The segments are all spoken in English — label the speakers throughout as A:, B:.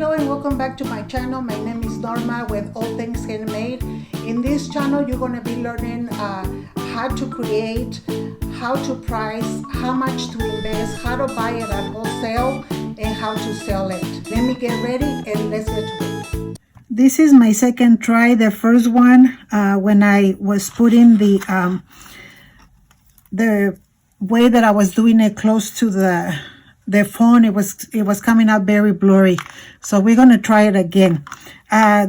A: Hello and welcome back to my channel. My name is Norma with All Things Handmade. In this channel you're going to be learning how to create, how to price, how much to invest, how to buy it at wholesale, and how to sell it. Let me get ready and let's get to it. This is my second try. The first one when I was putting the way that I was doing it close to the phone, it was coming out very blurry. So we're going to try it again.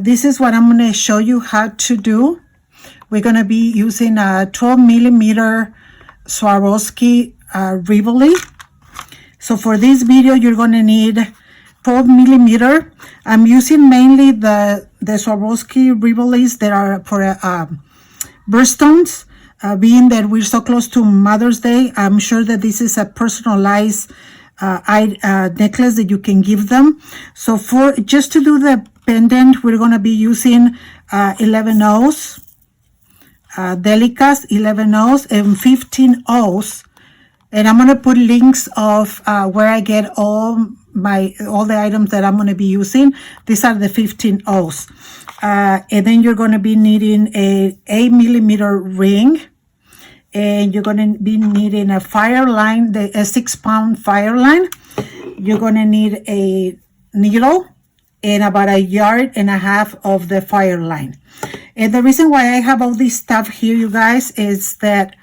A: This is what I'm going to show you how to do. We're going to be using a 12 millimeter Swarovski Rivoli. So for this video, you're going to need 12 millimeter. I'm using mainly the Swarovski Rivolis that are for birthstones. Being that we're so close to Mother's Day, I'm sure that this is a personalized necklace that you can give them. So for just to do the pendant, we're going to be using 11 O's, Delicas 11 O's and 15 O's. And I'm going to put links of where I get all the items that I'm going to be using. These are the 15 O's. And then you're going to be needing a 8 millimeter ring. And you're going to be needing a fire line, a 6-pound fire line. You're going to need a needle and about 1.5 yards of the fire line. And the reason why I have all this stuff here, you guys, is that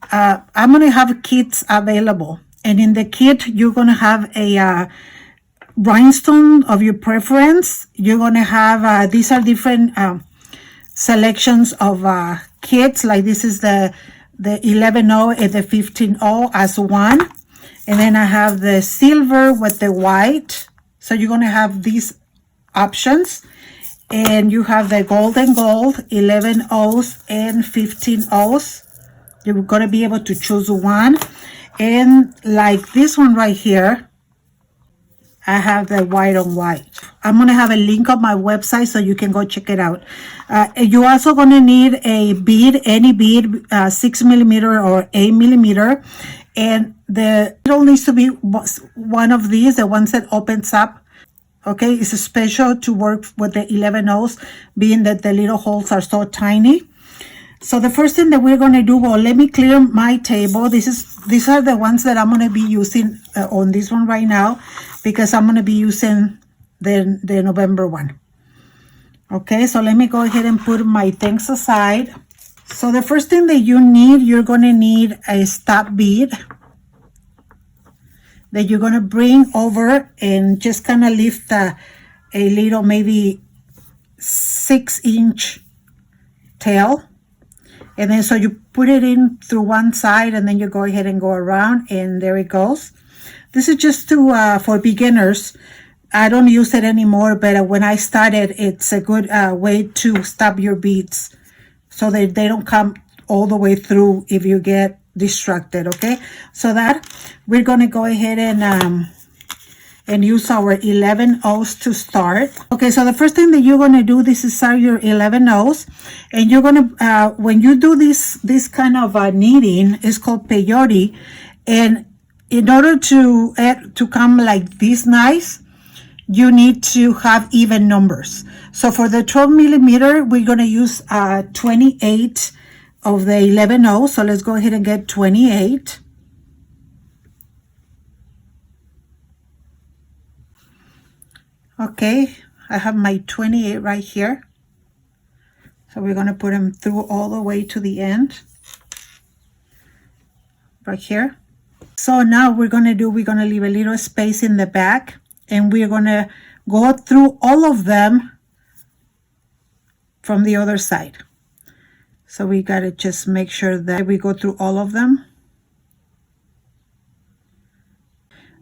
A: I'm going to have kits available. And in the kit, you're going to have a rhinestone of your preference. You're going to have, these are different selections of kits. Like this is the 11O and the 15O as one. And then I have the silver with the white. So you're going to have these options. And you have the gold and gold, 11 O's and 15 O's. You're going to be able to choose one. And like this one right here, I have the white on white. I'm going to have a link on my website so you can go check it out. You're also going to need a bead, any bead, 6 millimeter or 8 millimeter. And it only needs to be one of these, the ones that opens up. Okay, it's special to work with the 11 O's, being that the little holes are so tiny. So the first thing that we're going to do, well, let me clear my table. These are the ones that I'm going to be using on this one right now, because I'm going to be using the November one. Okay, so let me go ahead and put my things aside. So the first thing that you're going to need a stop bead that you're going to bring over and just kind of lift a little, maybe 6-inch tail. And then so you put it in through one side and then you go ahead and go around, and there it goes. This is just for beginners. I don't use it anymore, but when I started, it's a good way to stop your beads so that they don't come all the way through if you get distracted, okay? So that we're going to go ahead and use our 11 O's to start. Okay, so the first thing that you're going to do, this is your 11 O's. And you're going to, when you do this kind of kneading, it's called peyote. And in order to come like this nice, you need to have even numbers. So for the 12 millimeter, we're going to use 28 of the 11 O's. So let's go ahead and get 28. Okay, I have my 28 right here. So we're going to put them through all the way to the end. Right here. So now we're going to leave a little space in the back. And we're going to go through all of them from the other side. So we got to just make sure that we go through all of them.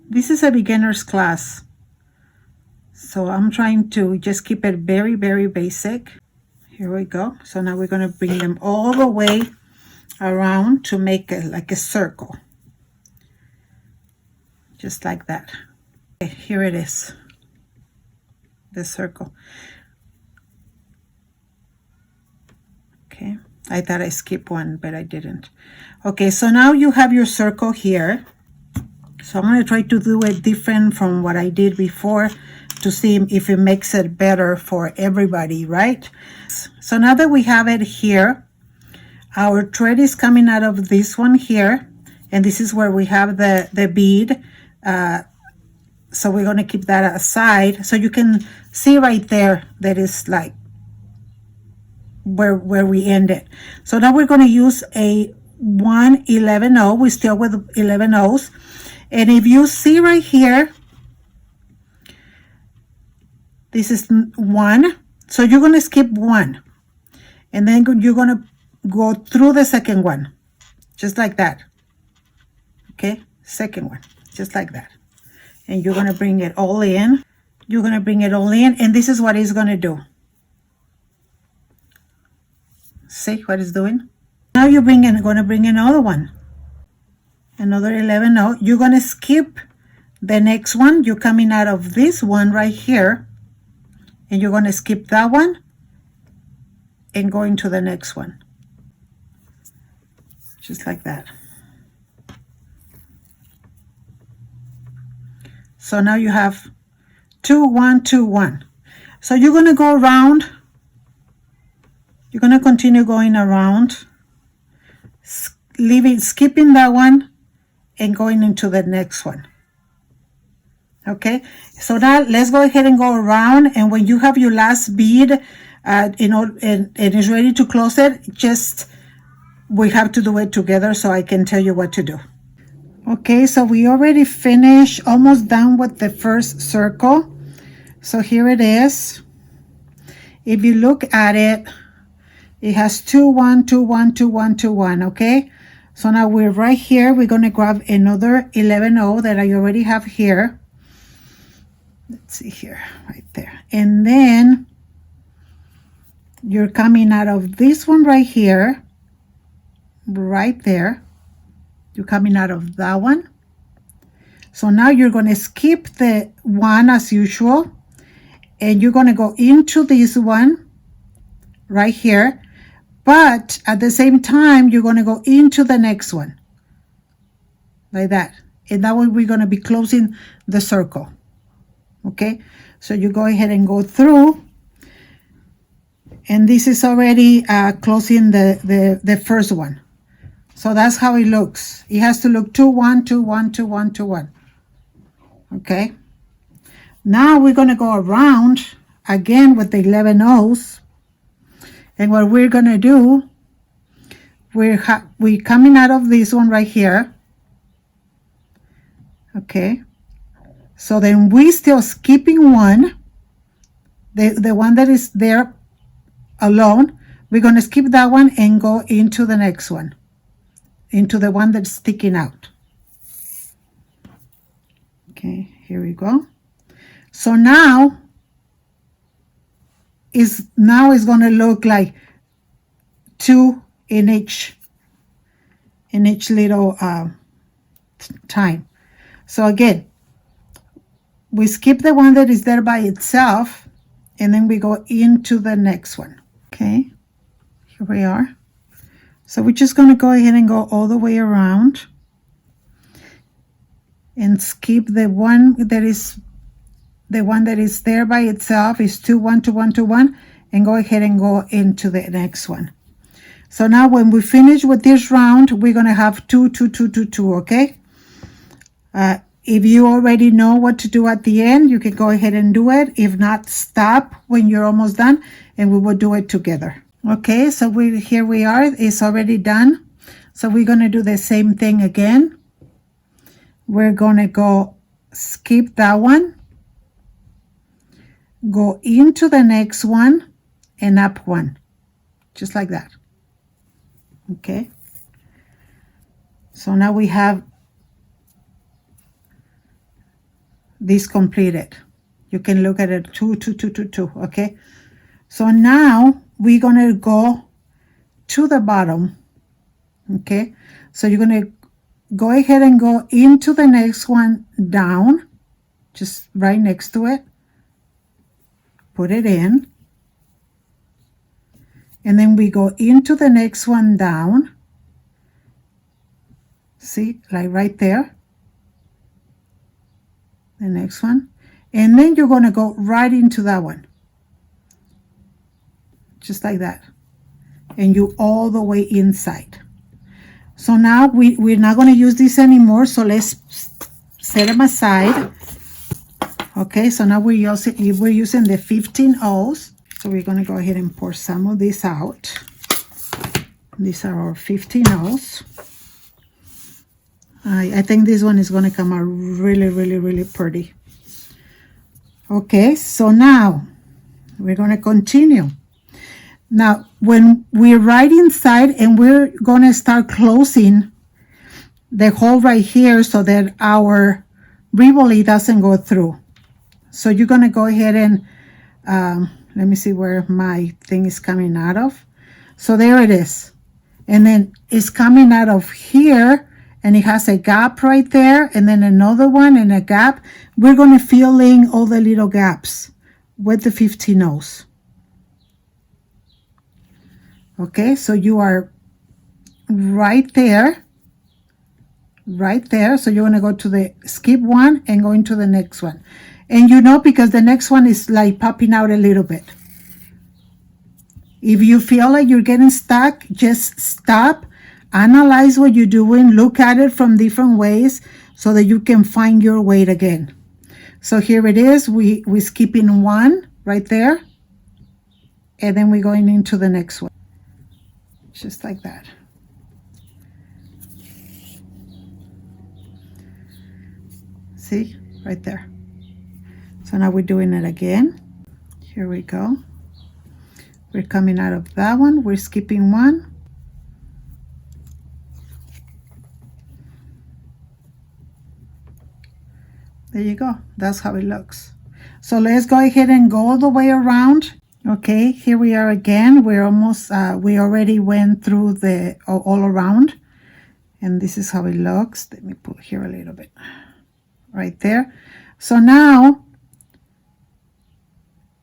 A: This is a beginner's class. So I'm trying to just keep it very, very basic. Here we go. So now we're going to bring them all the way around to make it like a circle. Just like that. Okay, here it is. The circle. Okay. I thought I skipped one, but I didn't. Okay, so now you have your circle here. So I'm going to try to do it different from what I did before, to see if it makes it better for everybody, right? So now that we have it here, our thread is coming out of this one here, and this is where we have the bead. So we're going to keep that aside. So you can see right there that is like where we ended. So now we're going to use a 1-11-0. We still with 11 O's. And if you see right here, this is 1. So you're going to skip 1. And then you're going to go through the second one. Just like that. Okay? Second one. Just like that. And you're going to bring it all in. You're going to bring it all in. And this is what it's going to do. See what it's doing? Now you're going to bring another one. Another 11-0. You're going to skip the next one. You're coming out of this one right here. And you're going to skip that one. And going to the next one. Just like that. So now you have 2, 1, 2, 1. So you're going to go around. You're going to continue going around, skipping that one and going into the next one. Okay, so now let's go ahead and go around, and when you have your last bead, and it's ready to close it, we have to do it together so I can tell you what to do. Okay, so we already finished, almost done with the first circle. So here it is. If you look at it, it has 2, 1, 2, 1, 2, 1, 2, 1, okay? So now we're right here. We're going to grab another 11-0 that I already have here. Let's see here, right there. And then you're coming out of this one right here, right there. You're coming out of that one. So now you're going to skip the one as usual, and you're going to go into this one right here. But at the same time, you're going to go into the next one. Like that. And that way we're going to be closing the circle. Okay? So you go ahead and go through. And this is already closing the first one. So that's how it looks. It has to look 2, 1, 2, 1, 2, 1, 2, 1. Okay? Now we're going to go around again with the 11 O's. And what we're going to do, we're coming out of this one right here. Okay. So then we still skipping one. The one that is there alone. We're going to skip that one and go into the next one. Into the one that's sticking out. Okay, here we go. So now it's going to look like 2 in each little time. So again, we skip the one that is there by itself, and then we go into the next one. Okay, here we are. So we're just going to go ahead and go all the way around and skip the one that is there by itself is 2, 1, 2, 1, 2, 1, and go ahead and go into the next one. So now when we finish with this round, we're going to have 2, 2, 2, 2, 2, okay? If you already know what to do at the end, you can go ahead and do it. If not, stop when you're almost done, and we will do it together. Okay, so here we are. It's already done. So we're going to do the same thing again. We're going to go skip that one. Go into the next one and up one, just like that. Okay, so now we have this completed. You can look at it 2, 2, 2, 2, 2. Okay, so now we're gonna go to the bottom. Okay, so you're gonna go ahead and go into the next one down, just right next to it. Put it in, and then we go into the next one down. See, like right there. The next one, And then you're going to go right into that one. Just like that. And you all the way inside. So now we're not going to use this anymore. So let's set them aside. Okay, so now we're using the 15 O's. So we're going to go ahead and pour some of this out. These are our 15 O's. I think this one is going to come out really, really, really pretty. Okay, so now we're going to continue. Now, when we're right inside and we're going to start closing the hole right here so that our Rivoli doesn't go through. So you're going to go ahead and, let me see where my thing is coming out of. So there it is. And then it's coming out of here and it has a gap right there and then another one and a gap. We're going to fill in all the little gaps with the 15 O's. Okay, so you are right there. So you're going to go to the skip one and go into the next one. And you know, because the next one is like popping out a little bit. If you feel like you're getting stuck, just stop, analyze what you're doing, look at it from different ways so that you can find your way again. So here it is, we're skipping one right there, and then we're going into the next one. Just like that. See, right there. So now we're doing it again. Here we go. We're coming out of that one. We're skipping one. There you go. That's how it looks. So let's go ahead and go all the way around. Okay, here we are again. We're almost, we already went through the all around. And this is how it looks. Let me put here a little bit. Right there. So now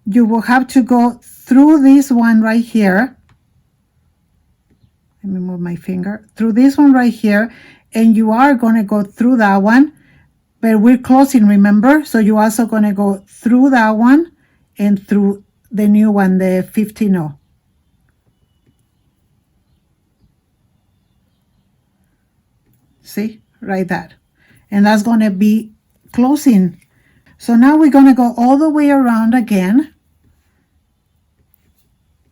A: you will have to go through this one right here. Let me move my finger. Through this one right here. And you are going to go through that one. But we're closing, remember? So you're also going to go through that one and through the new one, the 15 O. See? Right that. And that's going to be closing. So now we're going to go all the way around again.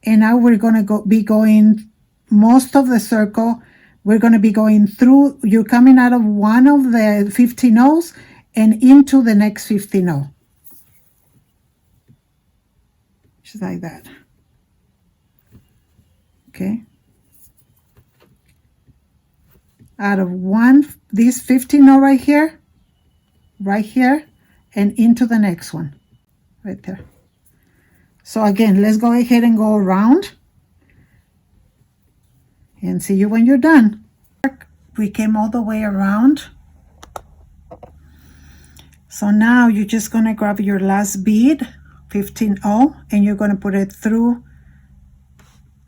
A: And now we're going to be going most of the circle. We're going to be going through, you're coming out of one of the 15 O's and into the next 15 O. Just like that. Okay. Out of one, this 15 O right here, and into the next one, right there. So again, let's go ahead and go around and see you when you're done. We came all the way around. So now you're just going to grab your last bead, 15O, and you're going to put it through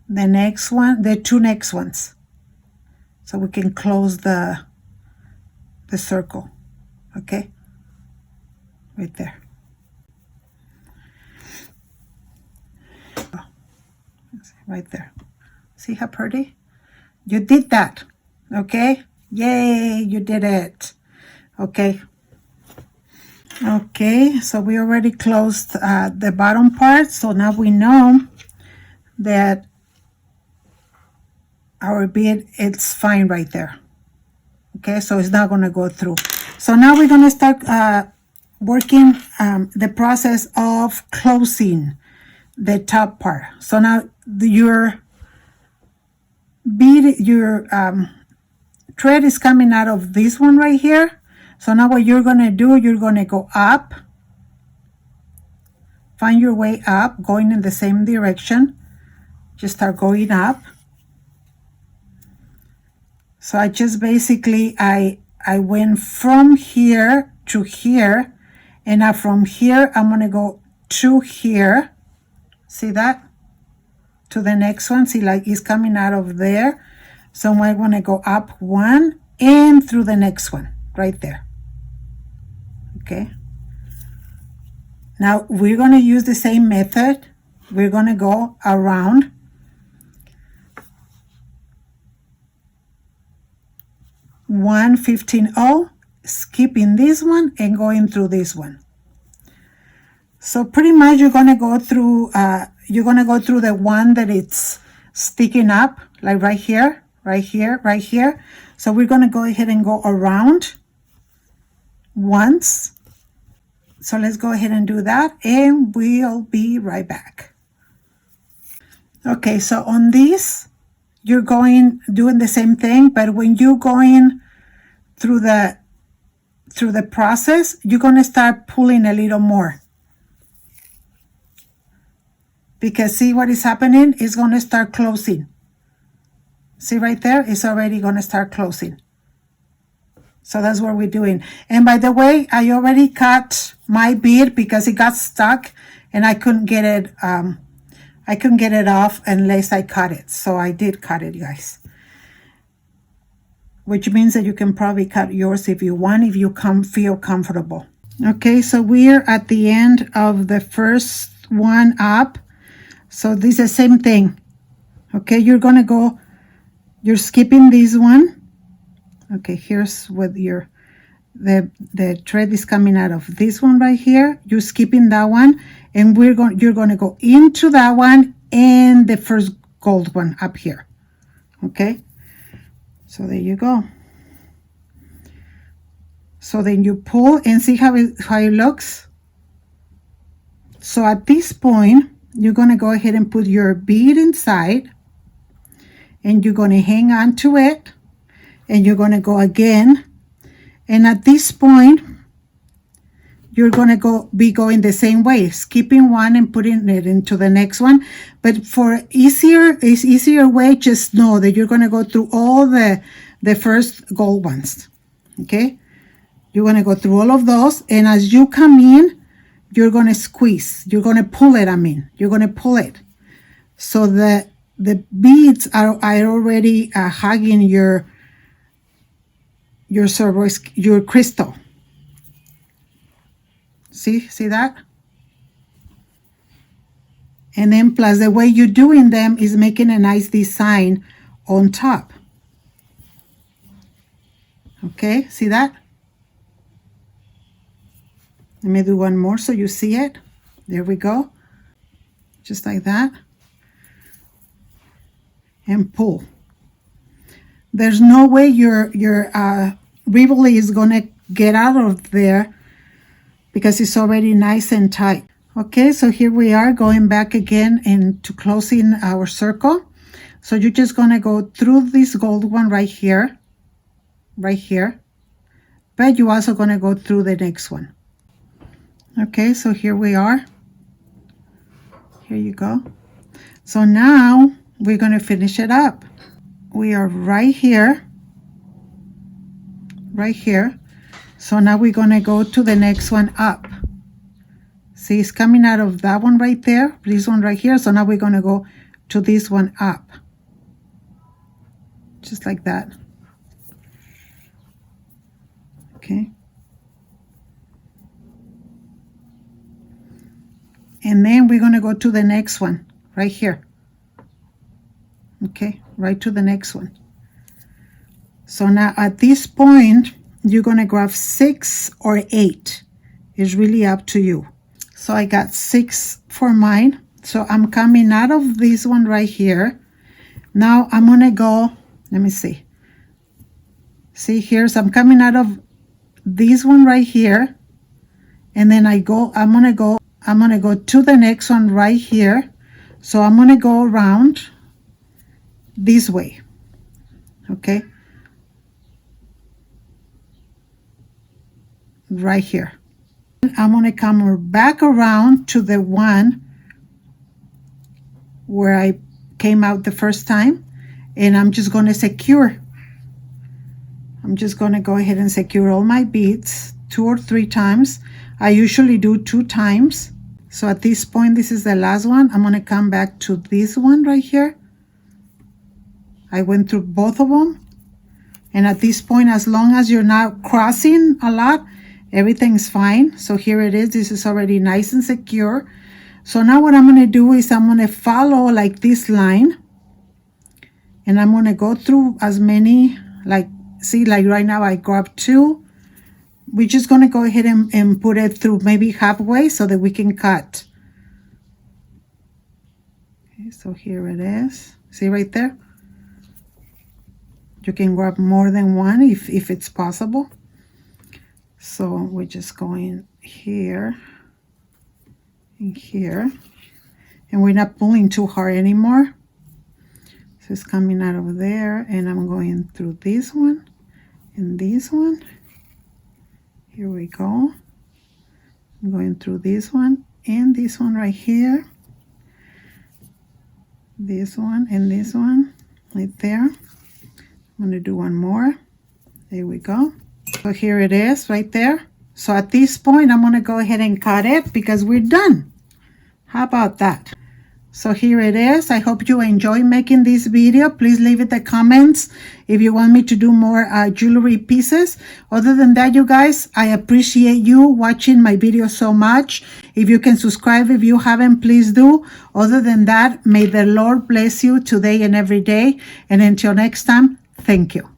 A: the next one, the two next ones. So we can close the circle, okay? Right there. Right there. See how pretty? You did that, okay? Yay, you did it. Okay. Okay, so we already closed the bottom part. So now we know that our bead, it's fine right there. Okay, so it's not going to go through. So now we're going to start working the process of closing the top part. So now your bead, your thread is coming out of this one right here. So now what you're going to do, you're going to go up, find your way up, going in the same direction. Just start going up. So I just basically, I went from here to here, and now from here, I'm going to go to here. See that? To the next one. See, like it's coming out of there. So I'm going to go up one and through the next one right there. Okay. Now we're going to use the same method. We're going to go around. One 15-0, skipping this one and going through this one. So pretty much you're going to go through the one that it's sticking up, like right here, right here, right here. So we're going to go ahead and go around once. So let's go ahead and do that, and we'll be right back. Okay, so on this, you're doing the same thing, but when you're going through the process, you're going to start pulling a little more. Because see what is happening? It's going to start closing. See right there? It's already going to start closing. So that's what we're doing. And by the way, I already cut my bead because it got stuck and I couldn't get it off unless I cut it. So I did cut it, guys. Which means that you can probably cut yours if you want, if you feel comfortable. Okay, so we're at the end of the first one up. So this is the same thing. Okay, you're skipping this one. Okay, here's what the thread is coming out of this one right here. You're skipping that one, and you're going to go into that one and the first gold one up here. Okay, so there you go. So then you pull and see how it looks. So at this point, you're going to go ahead and put your bead inside, and you're going to hang on to it, and you're going to go again. And at this point, you're going to be going the same way, skipping one and putting it into the next one. But for easier way, just know that you're going to go through all the first gold ones. Okay, you're going to go through all of those, and as you come in, you're going to squeeze. You're going to pull it. You're going to pull it. So the beads are already hugging your crystal. See that? And then plus the way you're doing them is making a nice design on top. Okay, see that? Let me do one more so you see it. There we go. Just like that. And pull. There's no way your Rivoli is going to get out of there because it's already nice and tight. Okay, so here we are going back again into closing our circle. So you're just going to go through this gold one right here. But you're also going to go through the next one. Okay, so here we are. Here you go. So now we're going to finish it up. We are right here. So now we're going to go to the next one up. See, it's coming out of that one right there, this one right here. So now we're going to go to this one up. Just like that. Okay. And then we're going to go to the next one right here. Okay, right to the next one. So now at this point, you're going to grab 6 or 8. It's really up to you. So I got 6 for mine. So I'm coming out of this one right here. Now I'm going to go, let me see. See here, so I'm coming out of this one right here. And then I'm going to go to the next one right here. So I'm going to go around this way. Okay. Right here. I'm going to come back around to the one where I came out the first time, and I'm just going to secure. I'm just going to go ahead and secure all my beads 2 or 3 times. I usually do 2 times. So at this point, this is the last one. I'm going to come back to this one right here. I went through both of them. And at this point, as long as you're not crossing a lot Everything's fine. So here it is. This is already nice and secure. So now what I'm going to do is I'm going to follow like this line. And I'm going to go through as many, like, see, like right now I grab 2. We're just going to go ahead and put it through maybe halfway so that we can cut. Okay, so here it is. See right there? You can grab more than one if it's possible. So we're just going here and here. And we're not pulling too hard anymore. So it's coming out of there. And I'm going through this one and this one. Here we go. I'm going through this one and this one right here. This one and this one right there. I'm going to do one more. There we go. So here it is right there. So at this point, I'm going to go ahead and cut it because we're done. How about that? So here it is. I hope you enjoy making this video. Please leave it the comments if you want me to do more jewelry pieces. Other than that, you guys, I appreciate you watching my video so much. If you can subscribe if you haven't, please do. Other than that, may the Lord bless you today and every day. And until next time, thank you.